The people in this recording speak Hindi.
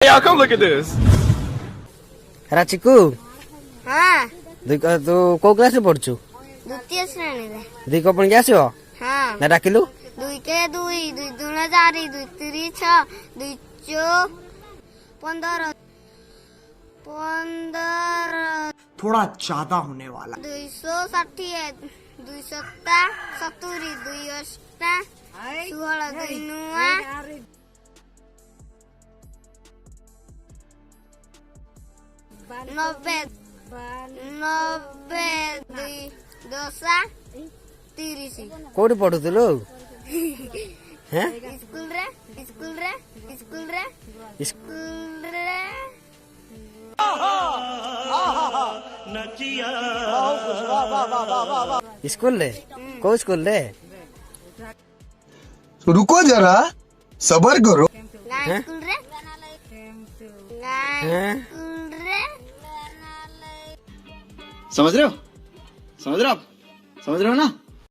Y'all come look at this. ରାଚିକୁ हाँ ତୁ କୋଉ କ୍ଲାସ ରେ ପଢୁଛୁ? द्वितीय श्रेणी रे ଦି କପଣିକି ଆସିବ हाँ ନା ଡାକିଲୁ? दुई के दुई दुई दूना चारि दुई तिरी छ दुई चो 15 थोड़ा ज्यादा होने वाला 260 270 70 2 16 दुई नुआ 90 दुई 10 30 କୋଉଠି ପଢୁଥିଲୁ? ହେଁ स्कूल रे स्कूल रे कोଉ स्कूल रे? रुको जरा सबर करो। हैं? स्कूल रे हैं? स्कूल रे समझ रहे हो आप समझ रहे हो ना?